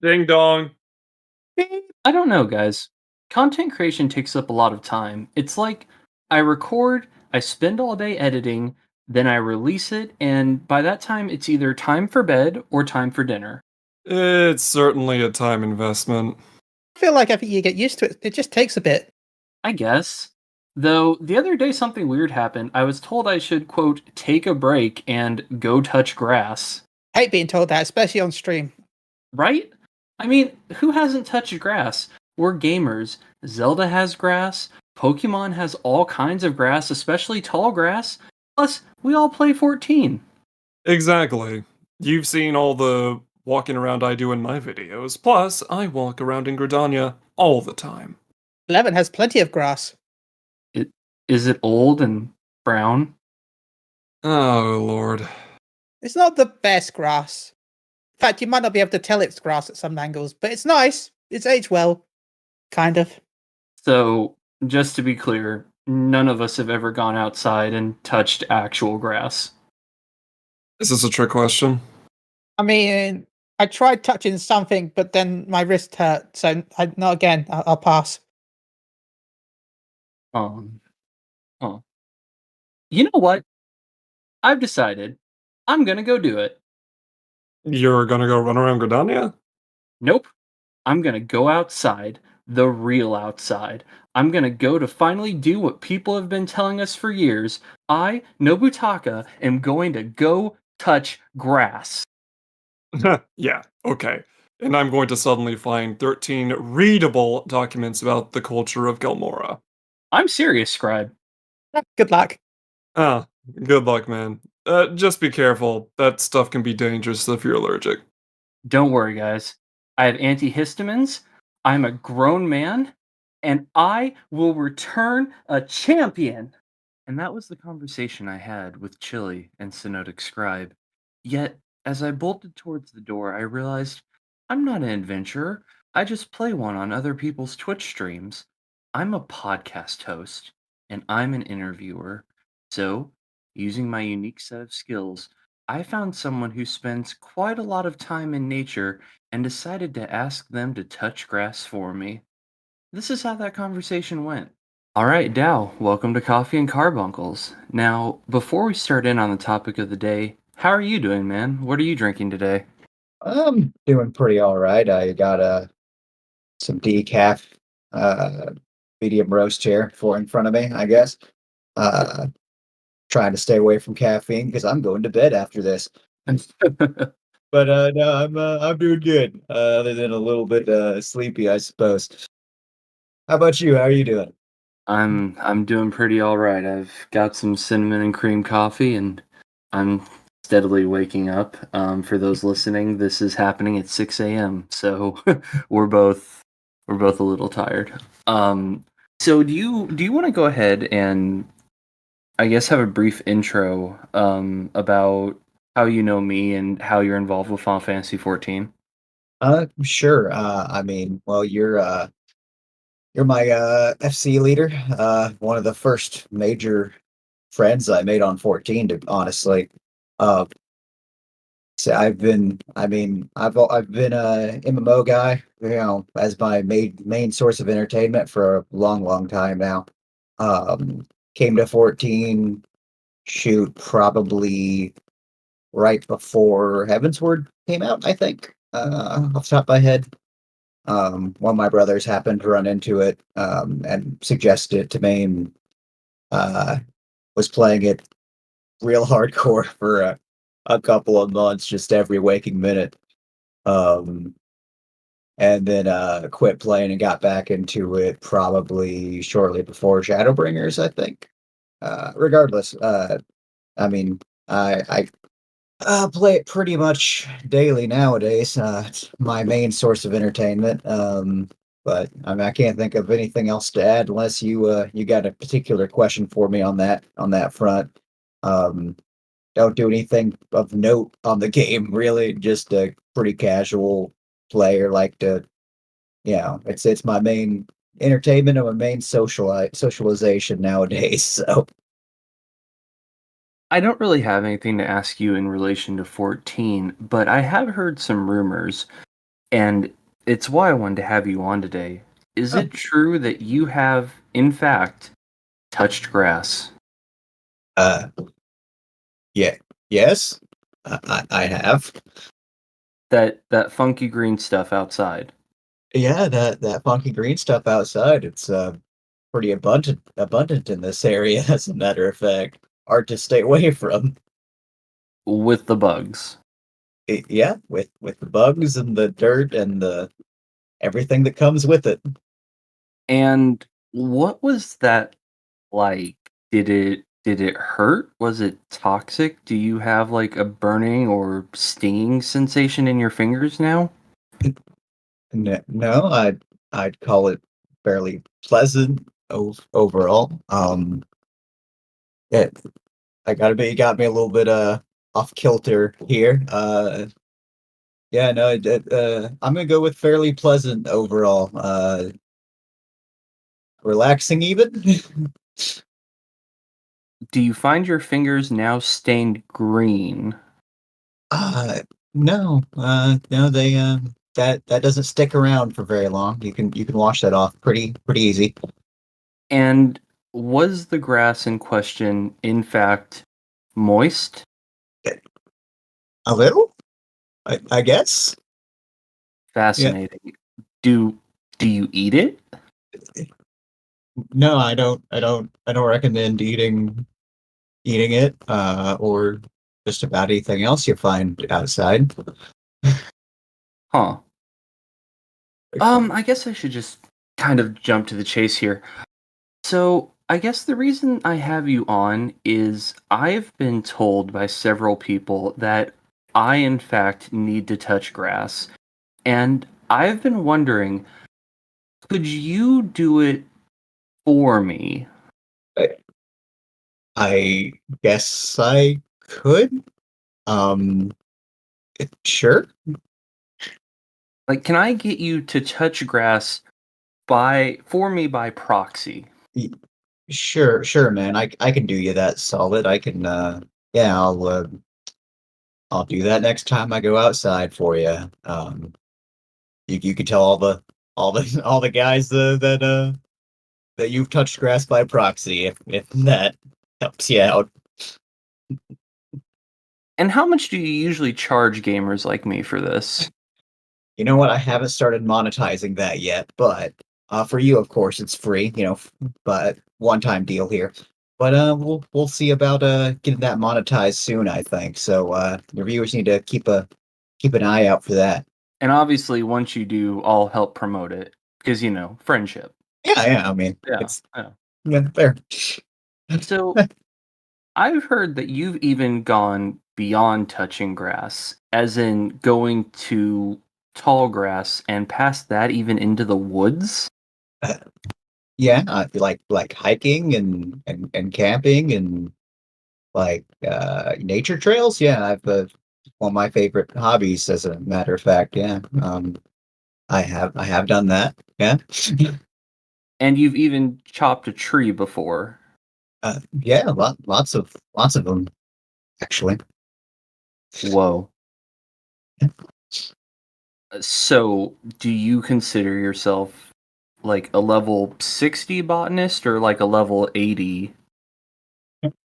Ding dong. I don't know, guys. Content creation takes up a lot of time. It's like I record, I spend all day editing, then I release it, and by that time it's either time for bed or time for dinner. It's certainly a time investment. I feel like after you get used to it, it just takes a bit. I guess. Though the other day something weird happened. I was told I should, quote, take a break and go touch grass. I hate being told that, especially on stream. Right? I mean, who hasn't touched grass? We're gamers. Zelda has grass. Pokemon has all kinds of grass, especially tall grass. Plus, we all play 14. Exactly. You've seen all the walking around I do in my videos. Plus, I walk around in Gridania all the time. 11 has plenty of grass. Is it old and brown? Oh, Lord. It's not the best grass. In fact, you might not be able to tell it's grass at some angles, but it's nice. It's aged well. Kind of. So, just to be clear, none of us have ever gone outside and touched actual grass. Is this a trick question? I mean, I tried touching something, but then my wrist hurt, so not again. I'll pass. Huh. You know what? I've decided. I'm gonna go do it. You're gonna go run around Gridania? Nope. I'm gonna go outside. The real outside. I'm gonna go to finally do what people have been telling us for years. I, Nobutaka, am going to go touch grass. Yeah, okay. And I'm going to suddenly find 13 readable documents about the culture of Gelmora. I'm serious, Scribe. Good luck. Ah, good luck, man. Just be careful. That stuff can be dangerous if you're allergic. Don't worry, guys. I have antihistamines. I'm a grown man. And I will return a champion. And that was the conversation I had with Chille and Synodic Scribe. Yet, as I bolted towards the door, I realized I'm not an adventurer. I just play one on other people's Twitch streams. I'm a podcast host, and I'm an interviewer. So, using my unique set of skills, I found someone who spends quite a lot of time in nature and decided to ask them to touch grass for me. This is how that conversation went. All right, Dow, welcome to Coffee and Carbuncles. Now, before we start in on the topic of the day, how are you doing, man? What are you drinking today? I'm doing pretty all right. I got some decaf medium roast here for in front of me, I guess. Uh, Trying to stay away from caffeine because I'm going to bed after this. But no, I'm doing good. Other than a little bit sleepy, I suppose. How about you? How are you doing? I'm doing pretty all right. I've got some cinnamon and cream coffee, and I'm steadily waking up. For those listening, this is happening at 6 a.m. So we're both a little tired. So do you want to go ahead and I guess have a brief intro about how you know me and how you're involved with Final Fantasy 14? Sure. I mean, well, you're my FC leader. One of the first major friends I made on 14, to honestly. Uh, so I've been a MMO guy, as my main source of entertainment for a long time now. Came to 14, shoot, probably right before Heavensward came out, I think, off the top of my head. One of my brothers happened to run into it, and suggested it to me, and uh, was playing it real hardcore for a couple of months, just every waking minute. Um, and then quit playing and got back into it probably shortly before Shadowbringers, I think. Regardless, I mean, I play it pretty much daily nowadays. It's my main source of entertainment. But I mean, I can't think of anything else to add unless you got a particular question for me on that front. Um, don't do anything of note on the game, really. Just a pretty casual player. Like to, it's my main entertainment and my main socialization nowadays. So I don't really have anything to ask you in relation to 14, but I have heard some rumors. And it's why I wanted to have you on today. Is it true that you have, in fact, touched grass? Uh, yeah, yes, I have. That funky green stuff outside. Yeah, that funky green stuff outside. It's pretty abundant in this area. As a matter of fact, hard to stay away from. With the bugs. Yeah, with the bugs and the dirt and the everything that comes with it. And what was that like? Did it hurt? Was it toxic? Do you have like a burning or stinging sensation in your fingers now? No, I'd call it fairly pleasant overall. Yeah, you got me a little bit off kilter here. Yeah, no, I'm gonna go with fairly pleasant overall. Relaxing even. Do you find your fingers now stained green? uh, no, no, they that doesn't stick around for very long. You can wash that off pretty easy. And was the grass in question, in fact, moist? A little, I guess. Yeah. Fascinating. Do you eat it? No, I don't recommend eating it, or just about anything else you find outside. Huh. I guess I should just kind of jump to the chase here. So, I guess the reason I have you on is I've been told by several people that I, in fact, need to touch grass. And I've been wondering, could you do it for me? I, I guess I could. Um, sure. Like, can I get you to touch grass for me by proxy? Y- Sure, man. I can do you that solid. I can. Yeah, I'll do that next time I go outside for you. You can tell all the guys that you've touched grass by proxy if that helps you out. And how much do you usually charge gamers like me for this? You know what? I haven't started monetizing that yet, but for you, of course, it's free. But one-time deal here. But we'll see about getting that monetized soon. I think so. The viewers need to keep an eye out for that. And obviously, once you do, I'll help promote it because friendship. Yeah. I mean, Yeah. it's Yeah. yeah, fair. So I've heard that you've even gone beyond touching grass, as in going to tall grass and past that even into the woods. Yeah, like hiking and camping and like nature trails. Yeah, I've one of my favorite hobbies, as a matter of fact. Yeah, I have done that. Yeah, And you've even chopped a tree before. yeah, lots of them actually. Whoa. So, do you consider yourself like a level 60 botanist or like a level 80?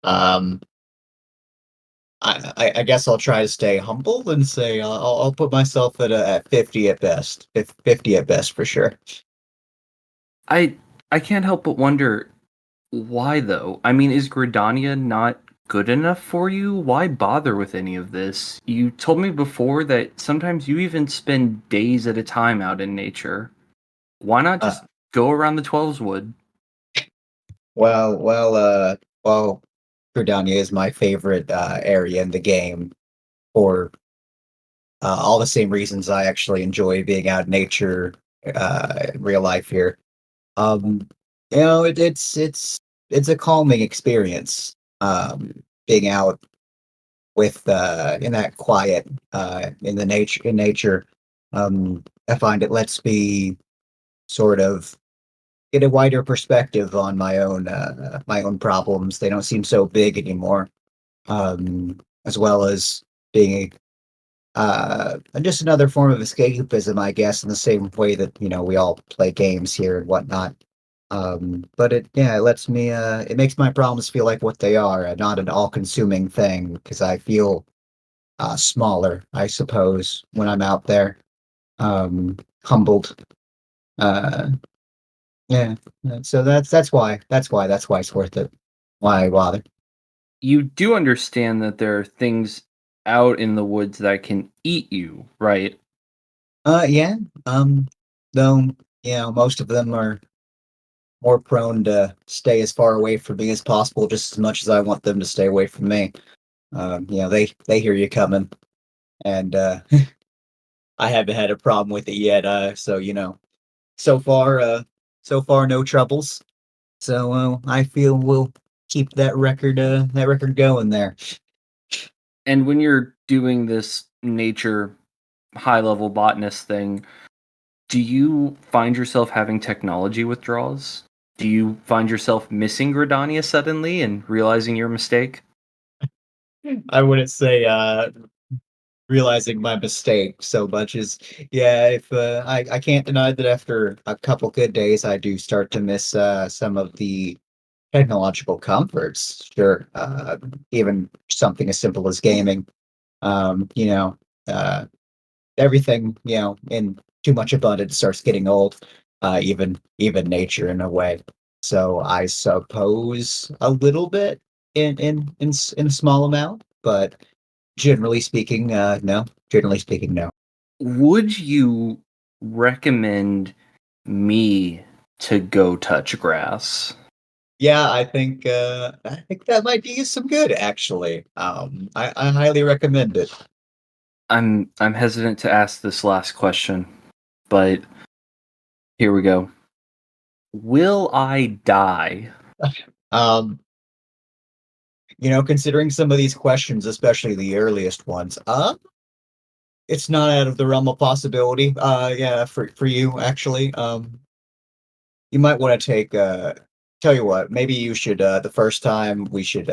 Um, I guess I'll try to stay humble and say I'll put myself at 50 at best. 50 at best for sure. I can't help but wonder why though. I mean, is Gridania not good enough for you? Why bother with any of this? You told me before that sometimes you even spend days at a time out in nature. Why not Uh, just go around the 12's wood? well, Gridania is my favorite area in the game for all the same reasons I actually enjoy being out in nature, in real life here. Um, it's a calming experience. Being out with in that quiet in nature. I find it lets me sort of get a wider perspective on my own problems. They don't seem so big anymore. As well as being just another form of escapism, I guess, in the same way that, we all play games here and whatnot. But it lets me, it makes my problems feel like what they are, not an all-consuming thing, because I feel smaller, I suppose, when I'm out there, humbled. Uh, yeah, so that's why it's worth it. Why bother? You do understand that there are things out in the woods that can eat you, right? Yeah. Though, most of them are more prone to stay as far away from me as possible, just as much as I want them to stay away from me. They hear you coming, and I haven't had a problem with it yet. So so far, no troubles. So I feel we'll keep that record going there. And when you're doing this nature high level botanist thing, do you find yourself having technology withdrawals? Do you find yourself missing Gridania suddenly and realizing your mistake? I wouldn't say realizing my mistake so much as if I can't deny that after a couple good days I do start to miss some of the technological comforts. Sure, even something as simple as gaming. Um, you know, uh, Everything in too much abundance starts getting old. Even nature in a way. So I suppose a little bit in a small amount, but generally speaking, no. Generally speaking, no. Would you recommend me to go touch grass? Yeah, I think that might do you some good, actually. I highly recommend it. I'm hesitant to ask this last question, but here we go. Will I die? Um, Considering some of these questions, especially the earliest ones, it's not out of the realm of possibility. Yeah, for you actually. You might want to tell you what, maybe you should the first time we should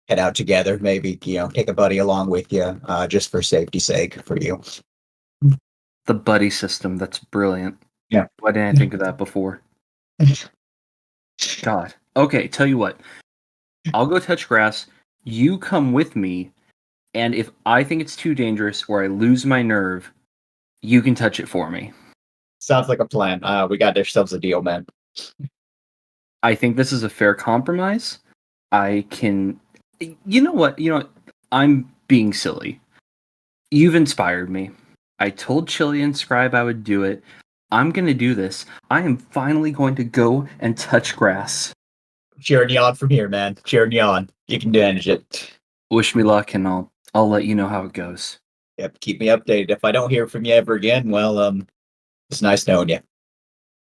head out together, maybe, take a buddy along with you, just for safety's sake for you. The buddy system, that's brilliant. Yeah. Why didn't I think of that before? God. Okay, tell you what. I'll go touch grass. You come with me, and if I think it's too dangerous or I lose my nerve, you can touch it for me. Sounds like a plan. We got ourselves a deal, man. I think this is a fair compromise. I can. You know what? I'm being silly. You've inspired me. I told Chille and Scribe I would do it. I'm going to do this. I am finally going to go and touch grass. Cheer and yawn from here, man. Cheer and yawn. You can manage it. Wish me luck, and I'll let you know how it goes. Yep, keep me updated. If I don't hear from you ever again, well, it's nice knowing you.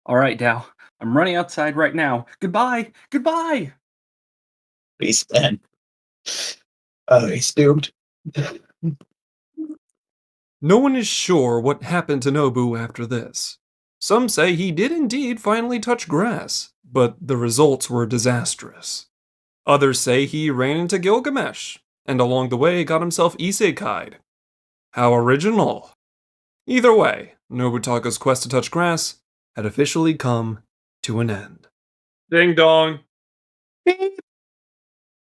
All right, Dow. I'm running outside right now. Goodbye. Goodbye. Peace, man. Oh, he's doomed. No one is sure what happened to Nobu after this. Some say he did indeed finally touch grass, but the results were disastrous. Others say he ran into Gilgamesh, and along the way got himself isekai'd. How original! Either way, Nobutaka's quest to touch grass had officially come to an end. Ding dong! Beep.